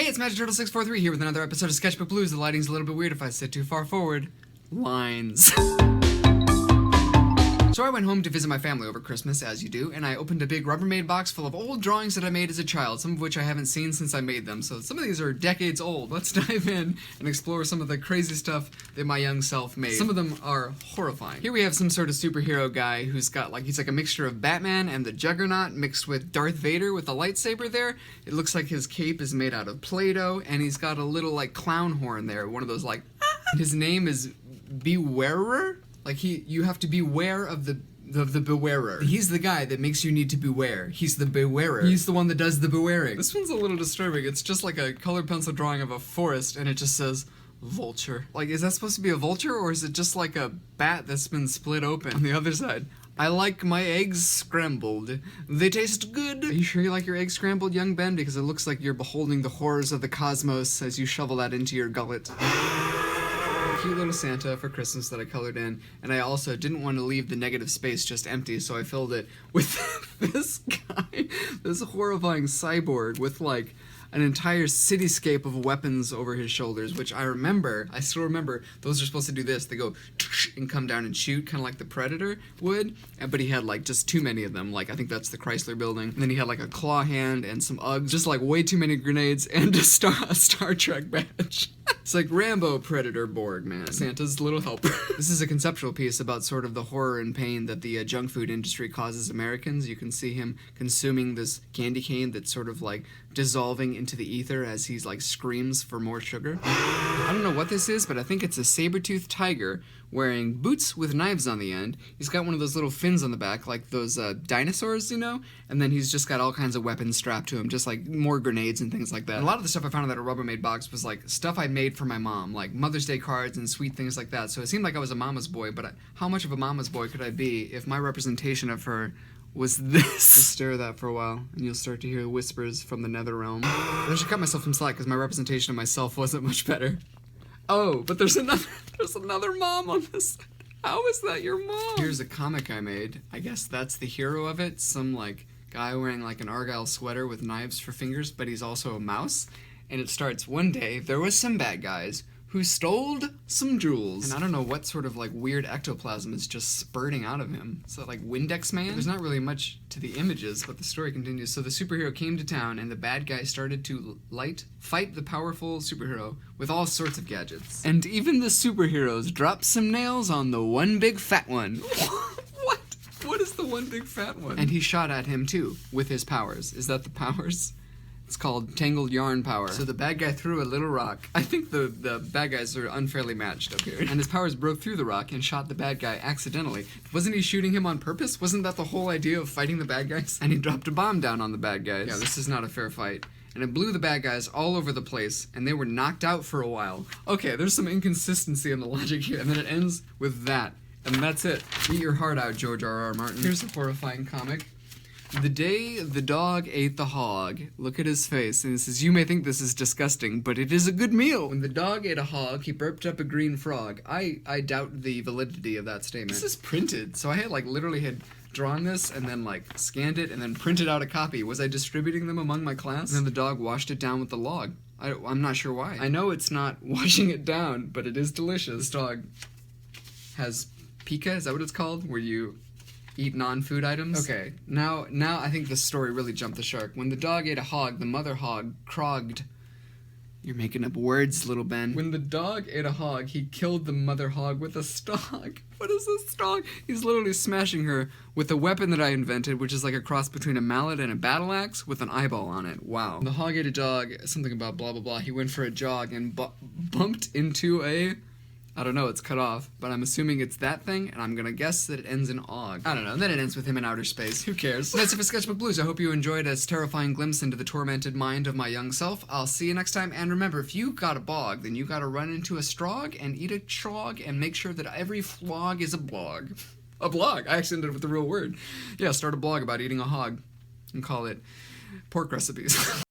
Hey, it's Magic Turtle 643 here with another episode of Sketchbook Blues. The lighting's a little bit weird if I sit too far forward. Lines. So I went home to visit my family over Christmas, as you do, and I opened a big Rubbermaid box full of old drawings that I made as a child, some of which I haven't seen since I made them, so some of these are decades old. Let's dive in and explore some of the crazy stuff that my young self made. Some of them are horrifying. Here we have some sort of superhero guy who's got he's like a mixture of Batman and the Juggernaut mixed with Darth Vader with a lightsaber there. It looks like his cape is made out of Play-Doh, and he's got a little clown horn there, one of those His name is Bewarer? You have to beware of the bewarer. He's the guy that makes you need to beware. He's the bewarer. He's the one that does the bewaring. This one's a little disturbing. It's just like a colored pencil drawing of a forest, and it just says, vulture. Is that supposed to be a vulture, or is it just like a bat that's been split open? On the other side, I like my eggs scrambled. They taste good. Are you sure you like your eggs scrambled, young Ben? Because it looks like you're beholding the horrors of the cosmos as you shovel that into your gullet. Cute little Santa for Christmas that I colored in, and I also didn't want to leave the negative space just empty, so I filled it with this guy, this horrifying cyborg with an entire cityscape of weapons over his shoulders, which I still remember, those are supposed to do this. They go and come down and shoot, kind of like the Predator would, but he had just too many of them. I think that's the Chrysler Building. And then he had a claw hand and some Uggs, just way too many grenades and a Star Trek badge. It's like Rambo, Predator, Borg, man. Santa's little helper. This is a conceptual piece about sort of the horror and pain that the junk food industry causes Americans. You can see him consuming this candy cane that's sort of dissolving into the ether as he's screams for more sugar. I don't know what this is, but I think it's a saber-toothed tiger wearing boots with knives on the end. He's got one of those little fins on the back, like those dinosaurs, and then he's just got all kinds of weapons strapped to him, just more grenades and things like that. And a lot of the stuff I found in that Rubbermaid box was stuff I made for my mom, like Mother's Day cards and sweet things like that. So it seemed like I was a mama's boy, but how much of a mama's boy could I be if my representation of her was this? Just stare at that for a while, and you'll start to hear whispers from the nether realm. But I should cut myself some slack, because my representation of myself wasn't much better. Oh, but there's another mom on this side. How is that your mom? Here's a comic I made. I guess that's the hero of it. Some, guy wearing, an Argyle sweater with knives for fingers, but he's also a mouse. And it starts, one day, there was some bad guys who stole some jewels. And I don't know what sort of weird ectoplasm is just spurting out of him. So Windex Man? There's not really much to the images, but the story continues. So the superhero came to town, and the bad guy started to fight the powerful superhero with all sorts of gadgets. And even the superheroes dropped some nails on the one big fat one. What? What is the one big fat one? And he shot at him too, with his powers. Is that the powers? It's called Tangled Yarn Power. So the bad guy threw a little rock. I think the bad guys are unfairly matched up here. And his powers broke through the rock and shot the bad guy accidentally. Wasn't he shooting him on purpose? Wasn't that the whole idea of fighting the bad guys? And he dropped a bomb down on the bad guys. Yeah, this is not a fair fight. And it blew the bad guys all over the place, and they were knocked out for a while. Okay, there's some inconsistency in the logic here. And then it ends with that. And that's it. Eat your heart out, George R.R. Martin. Here's a horrifying comic. The day the dog ate the hog. Look at his face, and it says, you may think this is disgusting, but it is a good meal. When the dog ate a hog, he burped up a green frog. I doubt the validity of that statement. This is printed, so I had literally had drawn this and then scanned it and then printed out a copy. Was I distributing them among my class? And then the dog washed it down with the log. I'm not sure why. I know it's not washing it down, but it is delicious. This dog has pica, is that what it's called? Where you eat non-food items? Okay, now I think this story really jumped the shark. When the dog ate a hog, the mother hog crogged. You're making up words, little Ben. When the dog ate a hog, he killed the mother hog with a stalk. What is a stalk? He's literally smashing her with a weapon that I invented, which is a cross between a mallet and a battle axe with an eyeball on it. Wow. The hog ate a dog, something about blah blah blah. He went for a jog and bumped into a... I don't know, it's cut off, but I'm assuming it's that thing, and I'm gonna guess that it ends in og. I don't know, and then it ends with him in outer space. Who cares? That's it for Sketchbook Blues. I hope you enjoyed this terrifying glimpse into the tormented mind of my young self. I'll see you next time, and remember, if you got a bog, then you gotta run into a strog and eat a trog and make sure that every flog is a blog. A blog! I actually ended up with the real word. Yeah, start a blog about eating a hog and call it Pork Recipes.